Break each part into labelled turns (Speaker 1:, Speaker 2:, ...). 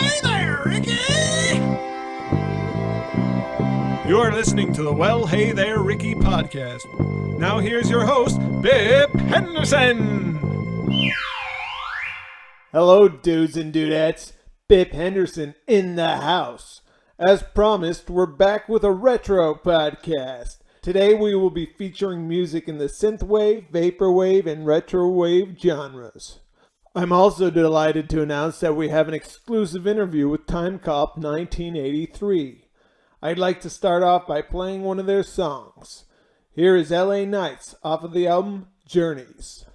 Speaker 1: Hey there, Ricky! You're listening to the Well, Hey There, Ricky podcast. Now here's your host, Bip Henderson!
Speaker 2: Hello, dudes and dudettes. Bip Henderson in the house. As promised, we're back with a retro podcast. Today we will be featuring music in the synthwave, vaporwave, and retrowave genres. I'm also delighted to announce that we have an exclusive interview with Timecop 1983. I'd like to start off by playing one of their songs. Here is LA Nights off of the album Journeys.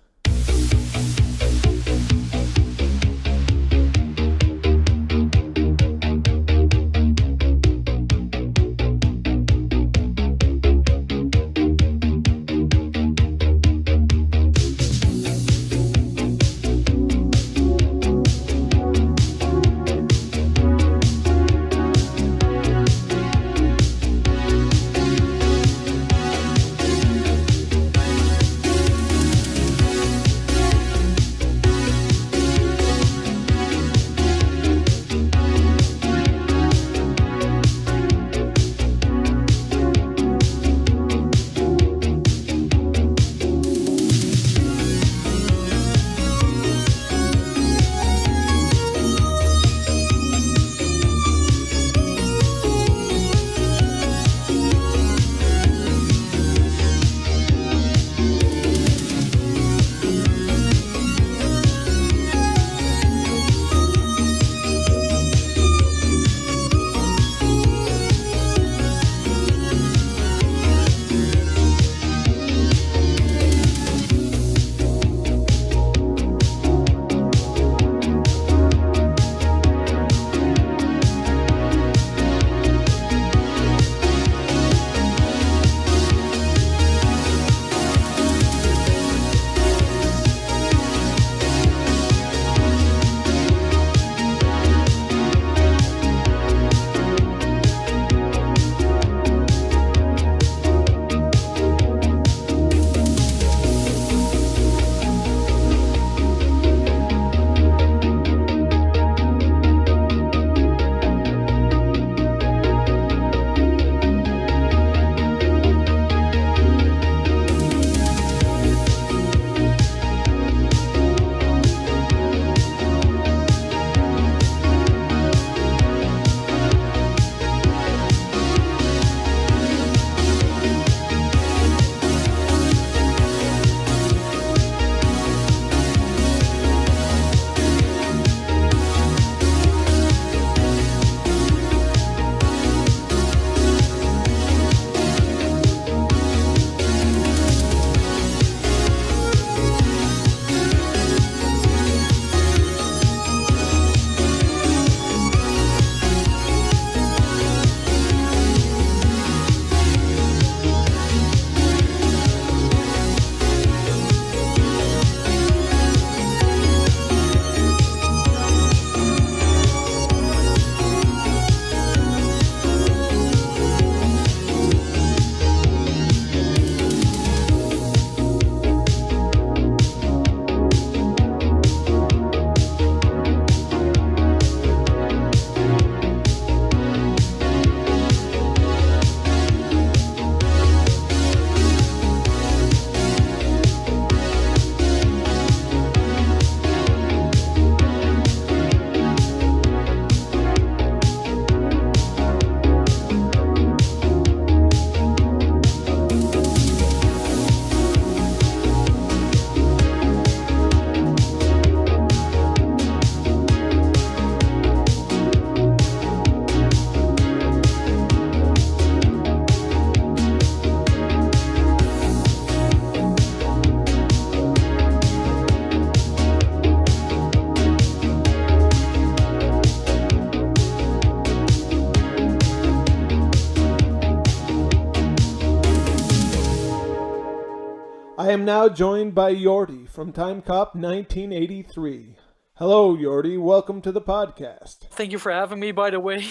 Speaker 2: I am now joined by Yordi from Timecop 1983. Hello, Yordi. Welcome to the podcast.
Speaker 3: Thank you for having me, by the way.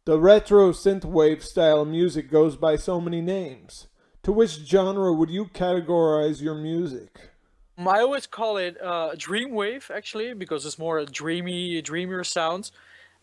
Speaker 2: The retro synthwave style of music goes by so many names. To which genre would you categorize your music?
Speaker 3: I always call it dreamwave, actually, because it's more dreamier sounds.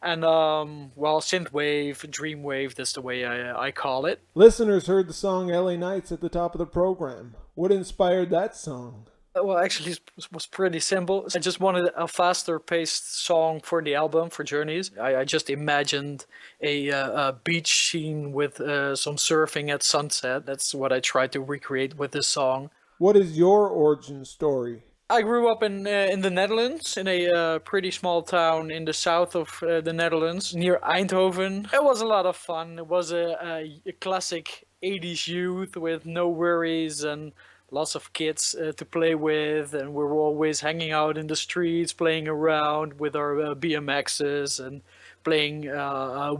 Speaker 3: And well, synthwave, dreamwave, that's the way I call it.
Speaker 2: Listeners heard the song LA Nights at the top of the program. What inspired that song?
Speaker 3: Well, actually, it was pretty simple. I just wanted a faster paced song for the album, for Journeys. I just imagined a beach scene with some surfing at sunset. That's what I tried to recreate with this song.
Speaker 2: What is your origin story?
Speaker 3: I grew up in the Netherlands, in a pretty small town in the south of the Netherlands, near Eindhoven. It was a lot of fun. It was a classic 80s youth with no worries and lots of kids to play with, and we were always hanging out in the streets, playing around with our BMXs and playing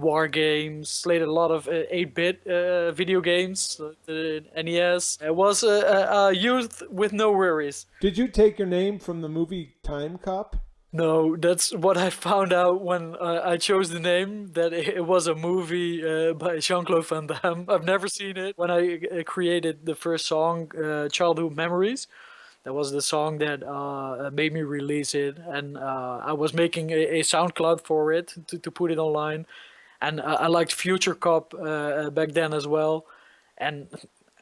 Speaker 3: war games. Played a lot of 8-bit video games, the NES. It was a youth with no worries.
Speaker 2: Did you take your name from the movie Timecop?
Speaker 3: No, that's what I found out when I chose the name, that it was a movie by Jean-Claude Van Damme. I've never seen it. When I created the first song, Childhood Memories, that was the song that made me release it. And I was making a SoundCloud for it to put it online. And I liked Future Cop back then as well. And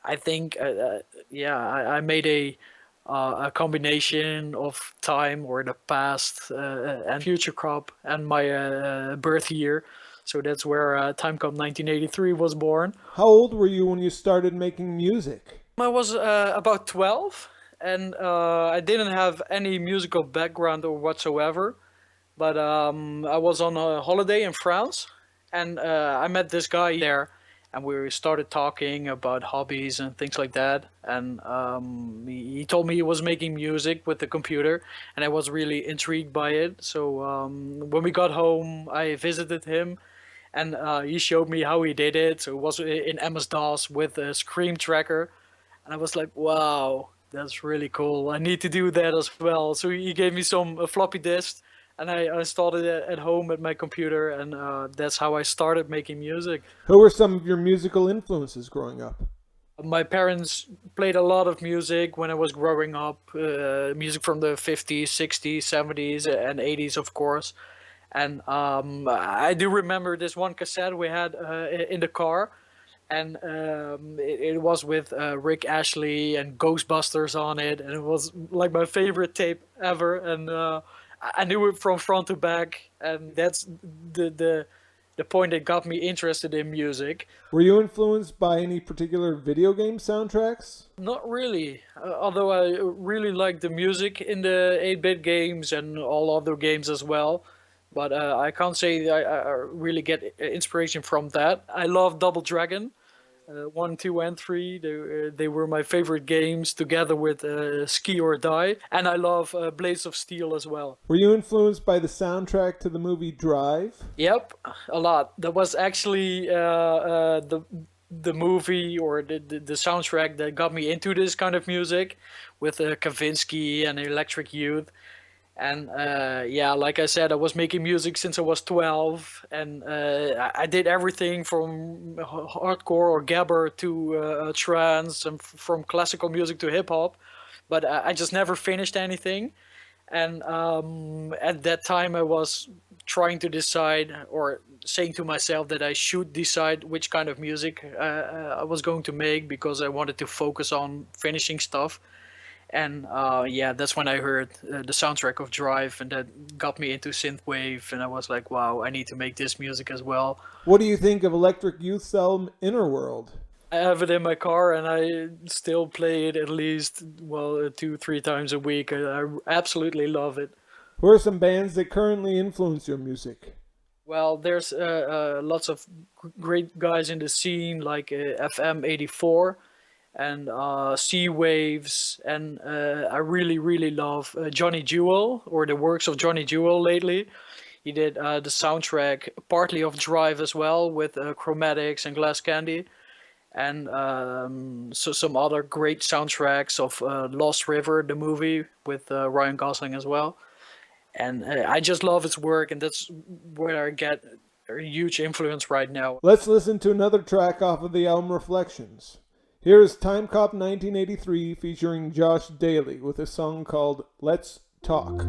Speaker 3: I think, I made a combination of time or the past and future crop and my birth year. So that's where Timecop 1983 was born.
Speaker 2: How old were you when you started making music?
Speaker 3: I was about 12, and I didn't have any musical background or whatsoever. But I was on a holiday in France, and I met this guy there. And we started talking about hobbies and things like that. And he told me he was making music with the computer, and I was really intrigued by it. So when we got home, I visited him, and he showed me how he did it. So it was in MS-DOS with a Scream tracker. And I was like, wow, that's really cool. I need to do that as well. So he gave me some floppy disks. And I installed it at home at my computer, and that's how I started making music.
Speaker 2: Who were some of your musical influences growing up?
Speaker 3: My parents played a lot of music when I was growing up. Music from the 50s, 60s, 70s, and 80s, of course. And I do remember this one cassette we had in the car. And it was with Rick Ashley and Ghostbusters on it. And it was like my favorite tape ever. And I knew it from front to back, and that's the point that got me interested in music.
Speaker 2: Were you influenced by any particular video game soundtracks?
Speaker 3: Not really, although I really like the music in the 8-bit games and all other games as well. But I can't say I really get inspiration from that. I love Double Dragon. 1, 2, and 3, they were my favorite games, together with Ski or Die, and I love Blades of Steel as well.
Speaker 2: Were you influenced by the soundtrack to the movie Drive?
Speaker 3: Yep, a lot. That was actually the movie or the soundtrack that got me into this kind of music, with Kavinsky and Electric Youth. And like I said, I was making music since I was 12, and I did everything from hardcore or gabber to trance, and from classical music to hip hop, but I just never finished anything. And at that time I was trying to decide, or saying to myself that I should decide which kind of music I was going to make, because I wanted to focus on finishing stuff. And that's when I heard the soundtrack of Drive, and that got me into synthwave, and I was like, wow, I need to make this music as well.
Speaker 2: What do you think of Electric Youth's album Inner World?
Speaker 3: I have it in my car, and I still play it at least, 2-3 times a week. I absolutely love it.
Speaker 2: Who are some bands that currently influence your music?
Speaker 3: Well, there's lots of great guys in the scene, like FM84. And Sea Waves, and I really love Johnny Jewel, or the works of Johnny Jewel lately. He did the soundtrack partly of Drive as well, with Chromatics and Glass Candy, and so some other great soundtracks of Lost River, the movie, with Ryan Gosling as well. And I just love his work, and that's where I get a huge influence right now.
Speaker 2: Let's listen to another track off of the album Reflections. Here is Timecop 1983 featuring Josh Daly with a song called Let's Talk.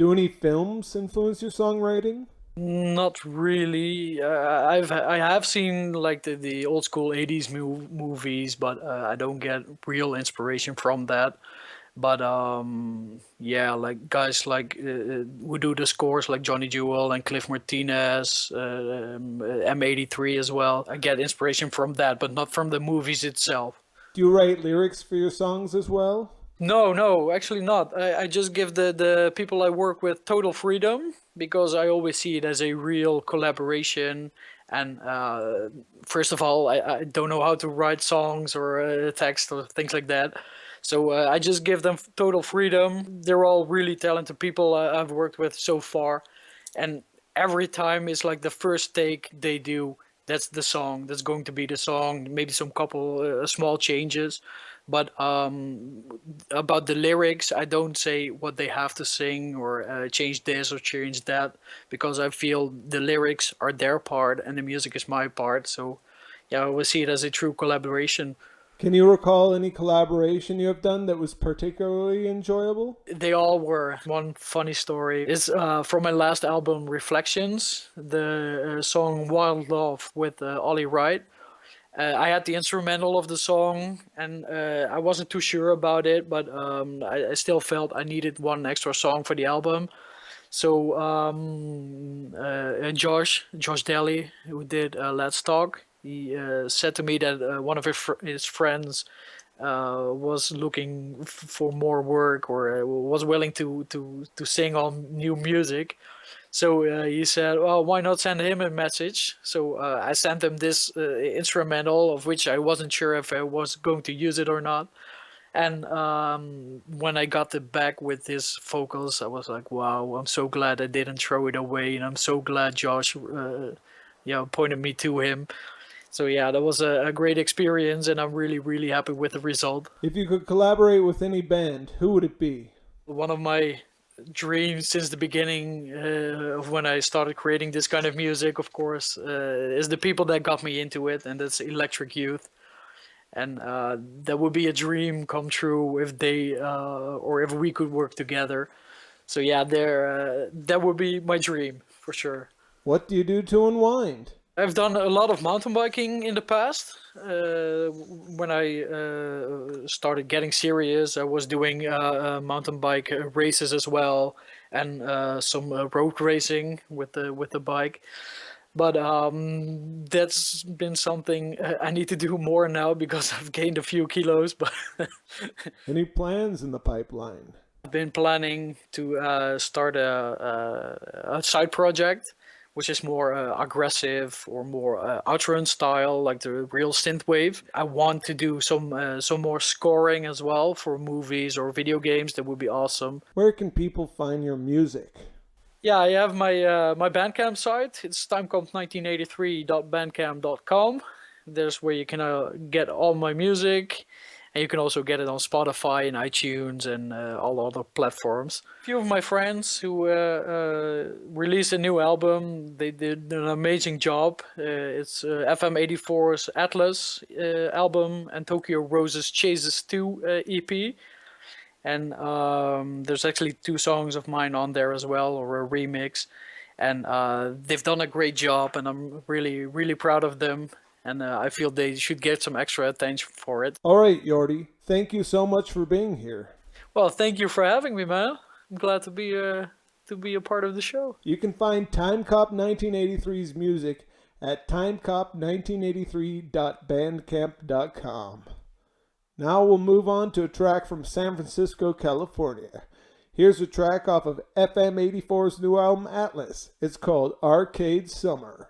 Speaker 2: Do any films influence your songwriting?
Speaker 3: Not really. I have seen like the old school 80s movies, but I don't get real inspiration from that. But yeah, like guys like who do the scores like Johnny Jewel and Cliff Martinez, M83 as well. I get inspiration from that, but not from the movies itself.
Speaker 2: Do you write lyrics for your songs as well?
Speaker 3: No, actually not. I just give the people I work with total freedom because I always see it as a real collaboration. And first of all, I don't know how to write songs or text or things like that. So I just give them total freedom. They're all really talented people I've worked with so far. And every time it's like the first take they do, that's the song. That's going to be the song. Maybe some couple small changes. But about the lyrics, I don't say what they have to sing or change this or change that because I feel the lyrics are their part and the music is my part. So yeah, I will see it as a true collaboration.
Speaker 2: Can you recall any collaboration you have done that was particularly enjoyable?
Speaker 3: They all were. One funny story is from my last album, Reflections, the song Wild Love with Ollie Wright. I had the instrumental of the song and I wasn't too sure about it, but I still felt I needed one extra song for the album. So Josh Daly, who did Let's Talk, he said to me that one of his friends was looking for more work or was willing to sing on new music. So he said, well, why not send him a message? So I sent him this instrumental of which I wasn't sure if I was going to use it or not. And when I got it back with his vocals, I was like, wow, I'm so glad I didn't throw it away. And I'm so glad Josh pointed me to him. So yeah, that was a great experience and I'm really, really happy with the result.
Speaker 2: If you could collaborate with any band, who would it be?
Speaker 3: One of my dreams since the beginning of when I started creating this kind of music, of course, is the people that got me into it, and that's Electric Youth. And that would be a dream come true if they or if we could work together. So yeah, that would be my dream for sure.
Speaker 2: What do you do to unwind?
Speaker 3: I've done a lot of mountain biking in the past. When I started getting serious, I was doing mountain bike races as well, and some road racing with the bike. But that's been something I need to do more now because I've gained a few kilos. But
Speaker 2: any plans in the pipeline?
Speaker 3: I've been planning to start a side project, which is more aggressive or more outrun style, like the real synthwave. I want to do some more scoring as well for movies or video games. That would be awesome.
Speaker 2: Where can people find your music?
Speaker 3: Yeah, I have my Bandcamp site. It's timecop1983.bandcamp.com. There's where you can get all my music. And you can also get it on Spotify and iTunes and all other platforms. A few of my friends who released a new album, they did an amazing job. It's FM84's Atlas album and Tokyo Roses Chases 2 EP. And there's actually 2 songs of mine on there as well, or a remix. And they've done a great job, and I'm really, really proud of them. And I feel they should get some extra attention for it.
Speaker 2: All right, Jordi. Thank you so much for being here.
Speaker 3: Well, thank you for having me, man. I'm glad to be a part of the show.
Speaker 2: You can find Timecop 1983's music at timecop1983.bandcamp.com. Now we'll move on to a track from San Francisco, California. Here's a track off of FM84's new album, Atlas. It's called Arcade Summer.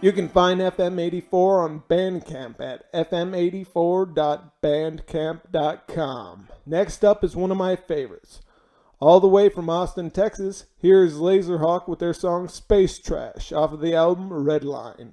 Speaker 2: You can find FM84 on Bandcamp at fm84.bandcamp.com. Next up is one of my favorites. All the way from Austin, Texas, here's Lazerhawk with their song Space Trash off of the album Redline.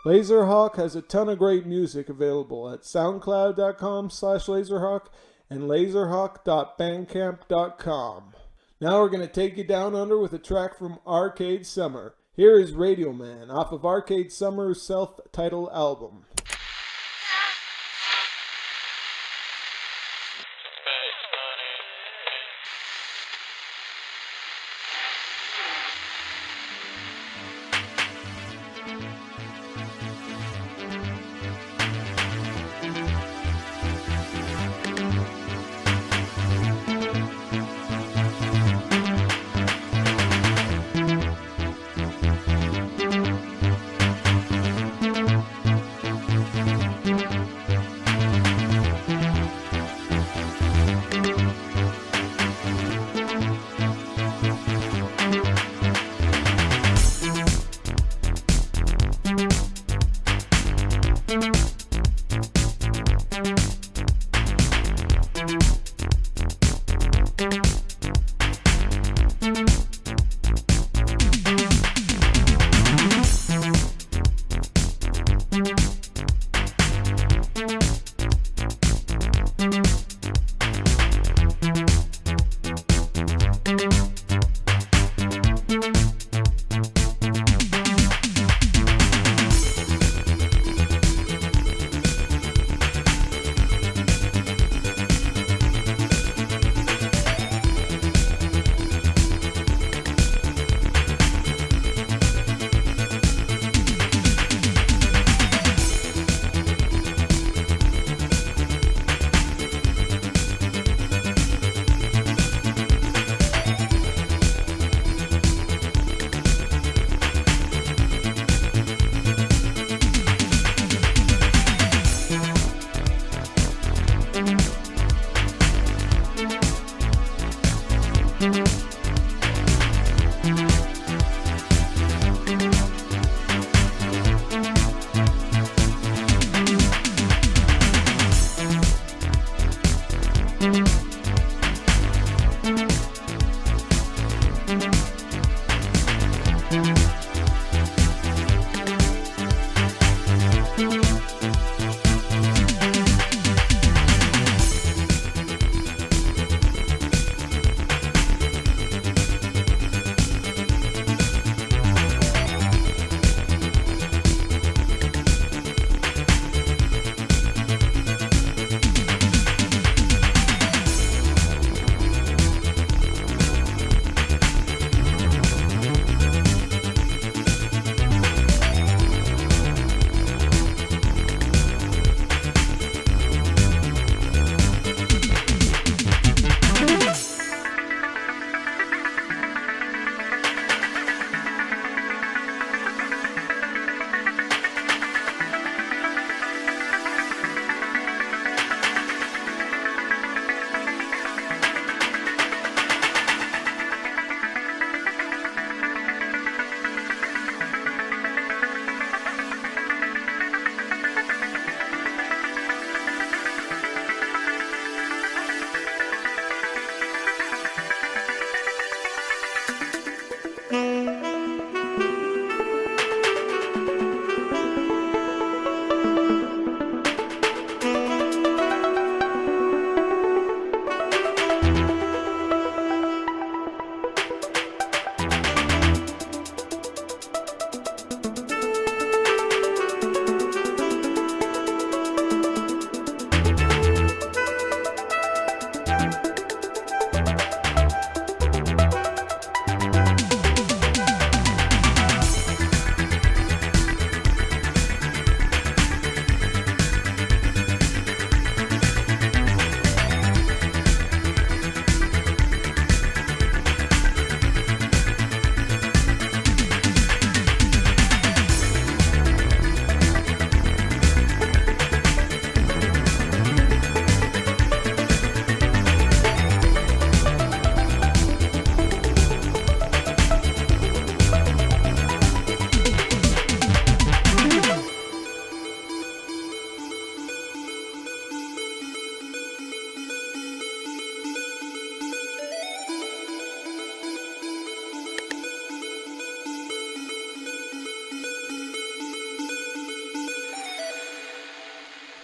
Speaker 2: Lazerhawk has a ton of great music available at soundcloud.com/Lazerhawk and lazerhawk.bandcamp.com. Now we're going to take you down under with a track from Arcade Summer. Here is Radio Man off of Arcade Summer's self-titled album.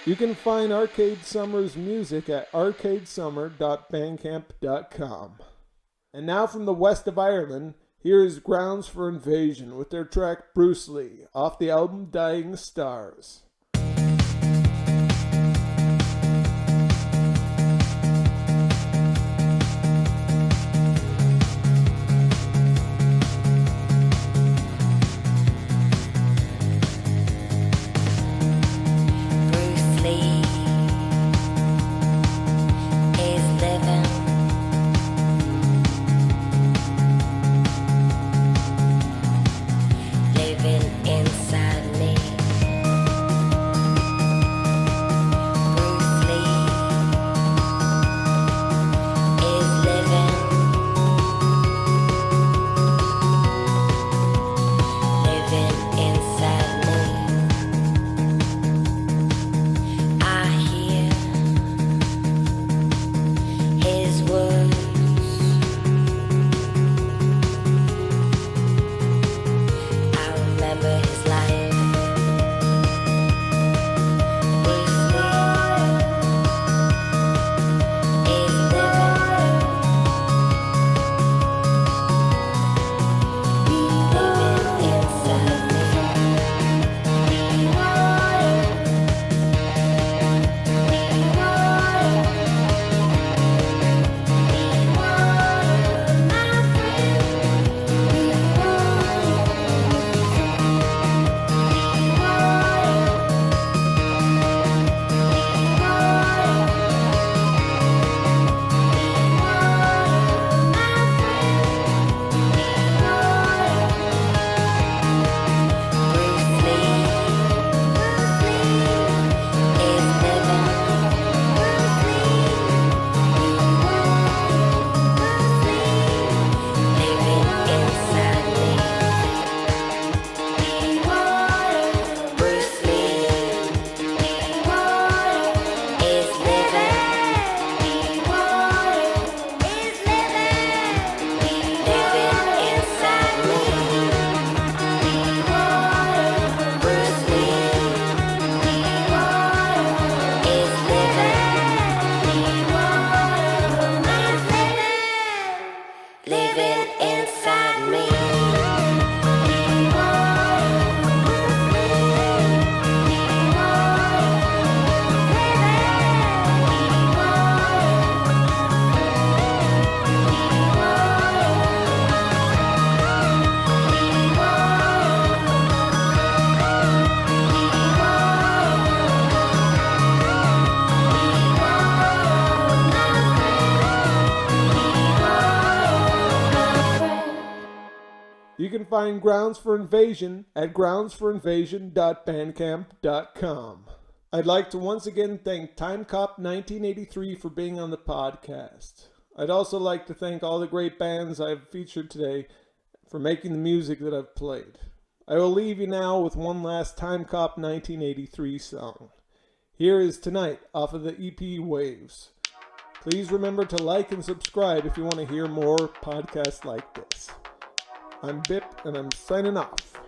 Speaker 2: You can find Arcade Summer's music at arcadesummer.bandcamp.com. And now from the west of Ireland, here is Grounds for Invasion with their track Bruce Lee off the album Dying Stars. You can find Grounds for Invasion at groundsforinvasion.bandcamp.com. I'd like to once again thank Timecop 1983 for being on the podcast. I'd also like to thank all the great bands I've featured today for making the music that I've played. I will leave you now with one last Timecop 1983 song. Here is Tonight off of the EP Waves. Please remember to like and subscribe if you want to hear more podcasts like this. I'm Bip, and I'm signing off.